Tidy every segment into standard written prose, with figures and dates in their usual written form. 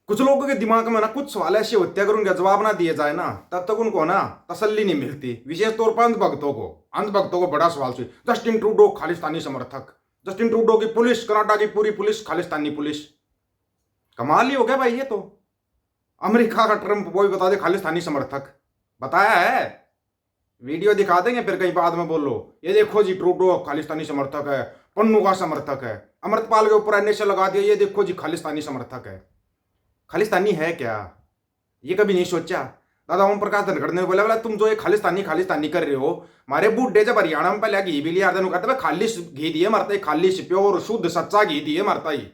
कुछ लोगों के दिमाग में ना कुछ सवाल ऐसे होते हैं, अगर उनका जवाब ना दिए जाए ना तब तक उनको ना तसल्ली नहीं मिलती। विशेष तौर पर अंधभक्तों को बड़ा सवाल से जस्टिन ट्रूडो खालिस्तानी समर्थक, जस्टिन ट्रूडो की पुलिस, कनाडा की पूरी पुलिस खालिस्तानी पुलिस। कमाल ही हो गया भाई, ये तो अमेरिका का ट्रंप वो भी बता दे खालिस्तानी समर्थक। बताया है, वीडियो दिखा देंगे फिर कहीं बाद में बोलो ये देखो जी ट्रूडो खालिस्तानी समर्थक है, पन्नू का समर्थक है, अमृतपाल के ऊपर एनएसए लगा दिया, ये देखो जी खालिस्तानी समर्थक है। खालिस्तानी है क्या, ये कभी नहीं सोचा? दादा ओम प्रकाश धनखड़ ने बोला बोला तुम जो ये खालिस्तानी खालिस्तानी कर रहे हो, हमारे बूढ़े जब हरियाणा में पहले घी भी लिया करते खालिश घी दिए मरता ही, खालिश प्योर शुद्ध सच्चा घी दिए मरता ही,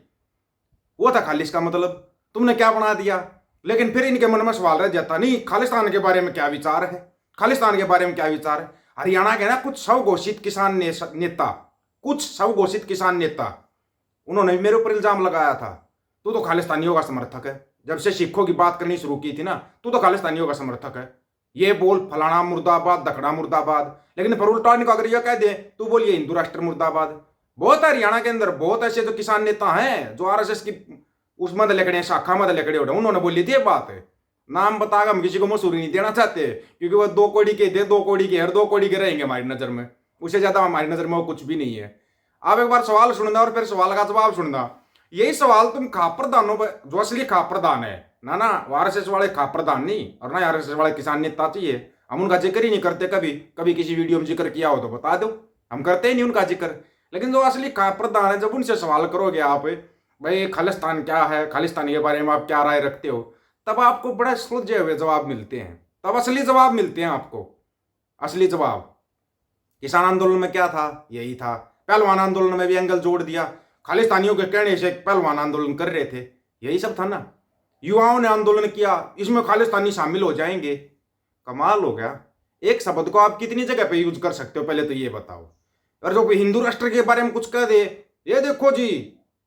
वो था खालिश का मतलब। तुमने क्या बना दिया? लेकिन फिर इनके मन में सवाल रह जाता नहीं खालिस्तान के बारे में क्या विचार है, खालिस्तान के बारे में क्या विचार है। हरियाणा के ना कुछ स्वघोषित किसान नेता, कुछ स्वघोषित किसान नेता, उन्होंने भी मेरे ऊपर इल्जाम लगाया था तू तो खालिस्तानियों का समर्थक है। जब से सिखों की बात करनी शुरू की थी ना, तू तो खालिस्तानियों का समर्थक है, ये बोल फलाना मुर्दाबाद दखड़ा मुर्दाबाद। लेकिन फिर उल्टा इनको अगर ये कह दे तू बोलिए हिंदू राष्ट्र मुर्दाबाद। बहुत हरियाणा के अंदर बहुत ऐसे तो किसान नेता हैं जो आरएसएस की उस मत लेकड़े शाखा मत लेकड़े उठे, उन्होंने बोली थी ये बात है। नाम बताकर हम किसी को मसूरी नहीं देना चाहते क्योंकि वो 2 कौड़ी के थे, 2 कौड़ी के हर 2 कौड़ी के रहेंगे हमारी नजर में, उससे ज्यादा हमारी नजर में वो कुछ भी नहीं है। आप एक बार सवाल सुनना और फिर सवाल का जवाब सुनना। यही सवाल तुम खाप्रदानों पर, जो असली खाप्रदान है ना ना आरएसएस वाले खाप्रदान नहीं और ना आरएसएस वाले किसान नेता चाहिए, हम उनका जिक्र ही नहीं करते। कभी कभी किसी वीडियो में जिक्र किया हो तो बता दो, हम करते ही नहीं उनका जिक्र। लेकिन जो असली खाप्रदान है जब उनसे सवाल करोगे आप भाई खालिस्तान क्या है, खालिस्तान के बारे में आप क्या राय रखते हो, तब आपको बड़ा सुलझे हुए जवाब मिलते हैं, तब असली जवाब मिलते हैं आपको, असली जवाब। किसान आंदोलन में क्या था, यही था। पहलवान आंदोलन में भी एंगल जोड़ दिया, खालिस्तानियों के कहने से पहलवान आंदोलन कर रहे थे, यही सब था ना। युवाओं ने आंदोलन किया, इसमें खालिस्तानी शामिल हो जाएंगे। कमाल हो गया। एक शब्द को आप कितनी जगह पे यूज कर सकते हो पहले तो ये बताओ। और जो कोई हिंदू राष्ट्र के बारे में कुछ कह दे, ये देखो जी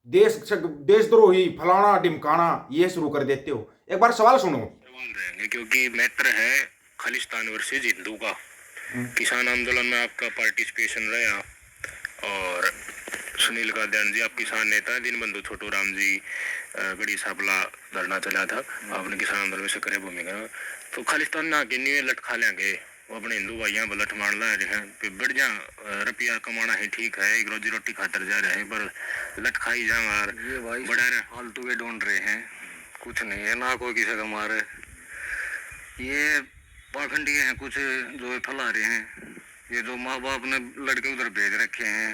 देशद्रोही फलाना ढिमकाना, ये शुरू कर देते हो। एक बार सवाल सुनो। सवाल रहेंगे क्योंकि मैटर है खालिस्तान वर्सेज हिंदू का। किसान आंदोलन में आपका पार्टिसिपेशन रहा और सुनील कादयान जी आप किसान नेता, दीनबंधु छोटू राम जी गढ़ी सापला धरना चला था, आपने किसान आंदोलन में सक्रिय भूमिका। तो खालिस्तान ना के नहीं लटखा लेंगे, वो अपने हिंदू भाइयों को लठ मार ला रहे हैं, बढ़िया रुपया कमाना है ठीक है, एक रोजी रोटी खातर जा रहे हैं, पर लठ खाई जा मार बड़ा फालतू के ढूंढ रहे हैं, कुछ नहीं है ना कोई किसी का मार है। ये पाखंडी हैं कुछ जो फैला रहे हैं, ये जो माँ बाप ने लड़के उधर भेज रखे हैं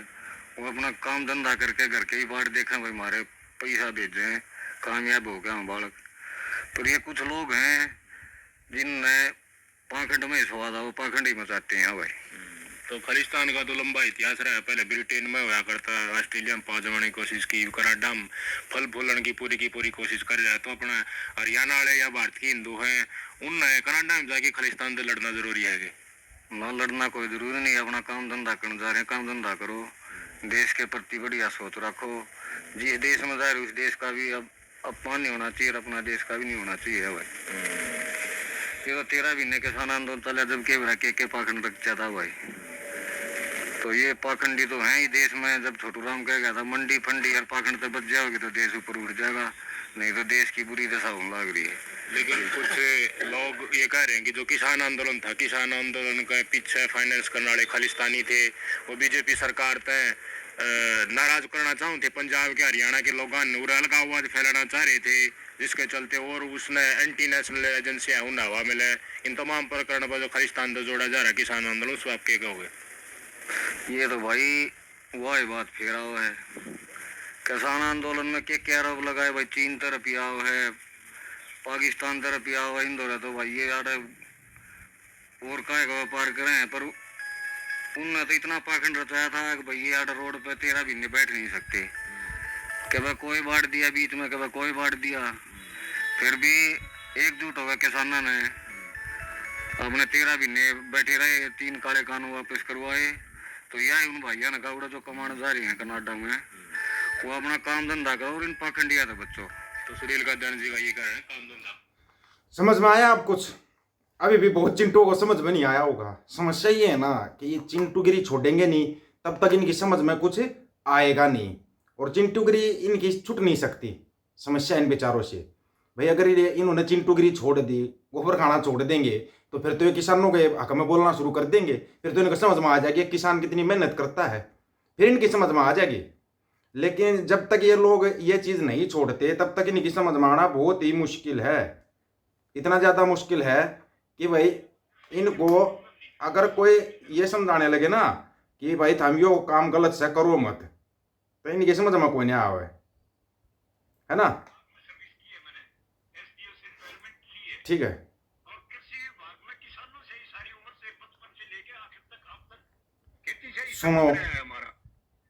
वो अपना काम धंधा करके घर के ही बाहर देखा भाई हमारे पैसा भेजे कामयाब हो गया बालक। पर ये कुछ लोग हैं जिनने पाखंड में स्वाद वो पाखंड ही मचाते हैं भाई। तो खालिस्तान का तो लंबा इतिहास रहा है, पहले ब्रिटेन में हुआ करता, ऑस्ट्रेलिया में 5 जमाने की कोशिश की, कनाडा में फल फूलन की पूरी कोशिश कर रहा है। तो अपना हरियाणा वाले या भारत के हिंदू हैं उनने कनाडा में जाके खालिस्तान से लड़ना जरूरी है ना? लड़ना कोई जरूरी नहीं, अपना काम धंधा करने जा रहे हैं, काम धंधा करो, देश के प्रति बढ़िया सोच रखो। जिस देश में जा रहे उस देश का भी अब अपमान नहीं होना चाहिए, अपना देश का भी नहीं होना चाहिए भाई। ये तो 13 महीने किसान आंदोलन चला जब के पाखंड तक था भाई। तो ये पाखंडी तो हैं ही देश में। जब छोटू राम कह गया था मंडी फंडी और पाखंड से बच जाओगे तो देश ऊपर उठ जाएगा, नहीं तो देश की बुरी दशा होने लग रही है। लेकिन कुछ लोग ये कह रहे हैं कि जो किसान आंदोलन था, किसान आंदोलन के पीछे फाइनेंस करने वाले खालिस्तानी थे, वो बीजेपी सरकार तय नाराज करना चाहते थे, पंजाब के हरियाणा के लोग अलगाववाद फैलाना चाह रहे थे, जिसके चलते और उसने एंटी नेशनल एजेंसियां उन्हें हवा मिले। इन तमाम प्रकरण पर जो खालिस्तान से जोड़ा जा रहा है किसान आंदोलन, उस आप क्या कहोगे? ये तो भाई वही बात फेरा हुआ है। किसान आंदोलन में क्या आरोप लगाए भाई, चीन तरफ ही आओ है, पाकिस्तान तरफ ही आओ है, इंदौर तो भाई ये यार और काय का व्यापार करे हैं। पर उनने तो इतना पाखंड रचाया था कि भाई ये यार रोड पे 13 महीने बैठ नहीं सकते, कभी कोई बांट दिया बीच में, कभी कोई बांट दिया, फिर भी एकजुट हो गए किसानों ने अपने 13 महीने बैठे रहे, 3 काले कानून वापस करवाए। तो यह उन भाइयों ने कहा जो कमाने जा रही हैं कनाडा में वो अपना काम धंधा करो और इन पाखंडिया था बच्चों। तो सुनील कादयान जी का ये कह रहे हैं काम धंधा। समझ में आया आप कुछ? अभी भी बहुत चिंटू को समझ में नहीं आया होगा। समस्या ये है ना कि ये चिंटूगिरी छोड़ेंगे नहीं तब तक इनकी समझ में कुछ आएगा नहीं, और चिंटूगिरी इनकी छूट नहीं सकती। समस्या इन बेचारों से भाई अगर इन्होंने चिंटूगिरी छोड़ दी, गोबर खाना छोड़ देंगे, तो फिर तो ये किसानों के हक में बोलना शुरू कर देंगे। फिर तो इनको समझ में आ जाएगी किसान कितनी मेहनत करता है, फिर इनकी समझ में आ जाएगी। लेकिन जब तक ये लोग ये चीज़ नहीं छोड़ते तब तक इनकी समझ में आना बहुत ही मुश्किल है। इतना ज़्यादा मुश्किल है कि भाई इनको अगर कोई ये समझाने लगे ना कि भाई तुम यो काम गलत से करो मत, तो इनकी समझ में कोई नहीं आवे, है ना। ठीक है, सुनो,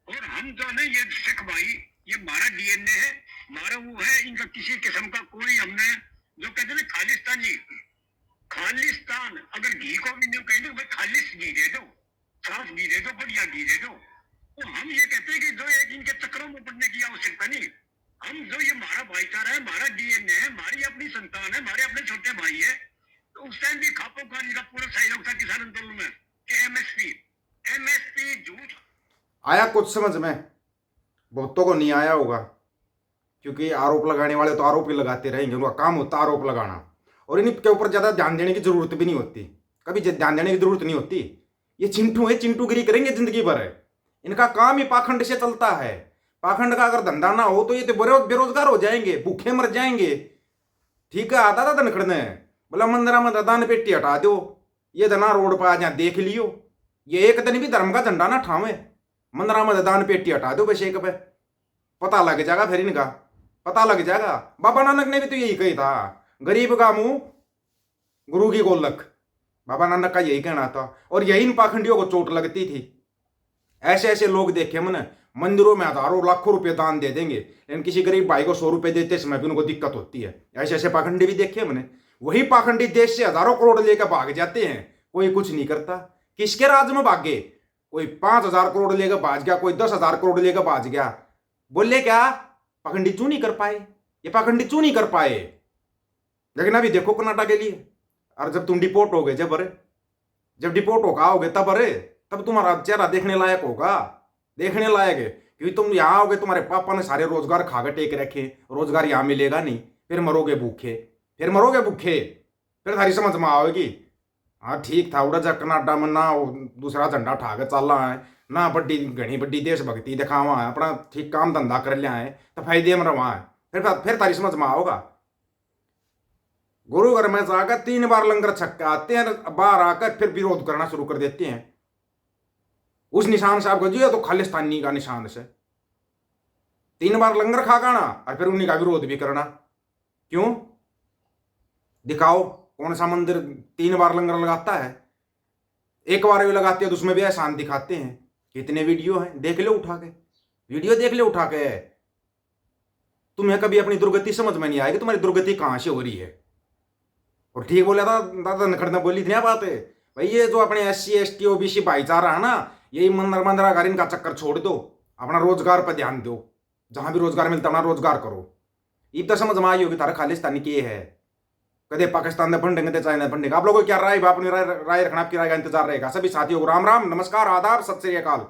और हम जो है ये सिख भाई, ये हमारा डीएनए है, हमारा वो है, इनका किसी किस्म का कोई हमने जो कहते हैं खालिस्तानी, खालिस्तान अगर घी को भी नहीं कहेंगे भाई खालिस घी दे दो, साफ घी दे दो, बढ़िया घी दे दो, तो हम ये कहते हैं कि जो एक इनके चक्रों में पड़ने की आवश्यकता नहीं। हम जो ये हमारा भाईचारा है, हमारा डीएनए है, हमारी अपनी संतान है, हमारे अपने छोटे भाई है, तो उस टाइम भी खापों का इनका पूरा सहयोग था किसान आंदोलन में कि एमएसपी झूठ आया कुछ समझ में? बहुतों को नहीं आया होगा, क्योंकि आरोप लगाने वाले तो आरोप ही लगाते रहेंगे, उनका काम होता है आरोप लगाना, और इनके ऊपर ज़्यादा ध्यान देने की जरूरत भी नहीं होती, कभी ध्यान देने की जरूरत नहीं होती। ये चिंटू है, चिंटूगिरी करेंगे जिंदगी भर है, इनका काम ही पाखंड से चलता है। पाखंड का अगर धंधा ना हो तो ये तो बेरोजगार हो जाएंगे, भूखे मर जाएंगे। ठीक है, आता था धनखड़ने, बोला मंदिरा में दान पेटी हटा दो, ये धना रोड पर आ जाए देख लियो, ये एक दिन भी धर्म का झंडा ना ठावे, मंदिरा में दान पेटी हटा दो बस एक पे, पता लग जाएगा, फिर इनका पता लग जाएगा। बाबा नानक ने भी तो यही कही था, गरीब का मुंह गुरु की गोलक, बाबा नानक का यही कहना था, और यही इन पाखंडियों को चोट लगती थी। ऐसे ऐसे लोग देखे मैंने, मंदिरों में हजारों लाखों रुपए दान दे देंगे, लेकिन किसी गरीब भाई को 100 रुपए देते समय भी उनको दिक्कत होती है। ऐसे ऐसे पाखंडी भी देखे मैंने। वही पाखंडी देश से हजारों करोड़ लेकर भाग जाते हैं, कोई कुछ नहीं करता। किसके राज में भागे? कोई 5,000 करोड़ लेकर भाग गया, कोई 10,000 करोड़ लेकर भाग गया, बोले क्या पाखंडी चू नहीं कर पाए, ये पाखंडी चू नहीं कर पाए। लेकिन अभी देखो कर्नाटक के लिए, और जब तुम डिपोर्ट हो गए, जब डिपोर्ट होगा आओगे तब तुम्हारा चेहरा देखने लायक होगा, देखने लायक है, क्योंकि तुम यहाँ आओगे, तुम्हारे पापा ने सारे रोजगार खाकर टेक रखे, रोजगार यहाँ मिलेगा नहीं, फिर मरोगे भूखे, फिर थारी समझ में आओगी। हाँ ठीक था, उड़ा जा कनाडा में ना दूसरा झंडा ठा के चल रहा है ना, बड्डी घनी बड्डी देशभक्ति दिखावा है, अपना ठीक काम धंधा कर लिया है, तो फायदे में रहा है, फिर तारी समझ में आओगा। गुरु घर में जाकर 3 बार लंगर छक के आते हैं, बाहर आकर फिर विरोध करना शुरू कर देते हैं उस निशान से। आपको जी तो खालिस्तानी का निशान से 3 बार लंगर खा गाना और फिर उन्हीं का विरोध भी करना। क्यों? दिखाओ कौन सा मंदिर 3 बार लंगर लगाता है, एक बार भी लगाते हैं तो उसमें भी एहसान दिखाते हैं। कितने वीडियो हैं, देख लो उठा के, वीडियो देख लो उठा के। तुम्हें कभी अपनी दुर्गति समझ में नहीं आएगी, तुम्हारी दुर्गति कहां से हो रही है। और ठीक बोला था दादा नखड़ ने, बोली थी ना बात है भाई, ये जो अपने SC ST OBC भाईचारा है ना, यही मंदिरा इनका चक्कर छोड़ दो, अपना रोजगार पर ध्यान दो, जहां भी रोजगार मिलता है अपना रोजगार करो। ये तो समझ में आई होगी तारा खालिस्तानी की है, कदे पाकिस्तान में भंडेंगे तो चाइना भंडेंगे। आप लोगों को क्या राय, अपनी राय रखना, आपकी राय का इंतजार रहेगा। सभी साथियों को राम राम, नमस्कार, आदाब, सत श्री अकाल।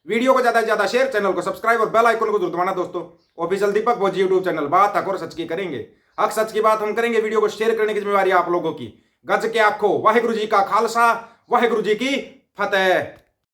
वीडियो को ज्यादा से ज्यादा शेयर, चैनल को सब्सक्राइब और बेल आइकन को जरूर दबाना दोस्तों। ऑफिशियल दीपक भोज यूट्यूब चैनल, बात हक और सच की करेंगे, हक सच की बात हम करेंगे। वीडियो को शेयर करने की जिम्मेवारी आप लोगों की। गज के आखो, वाहिगुरु जी का खालसा, वाहिगुरु जी की फतेह।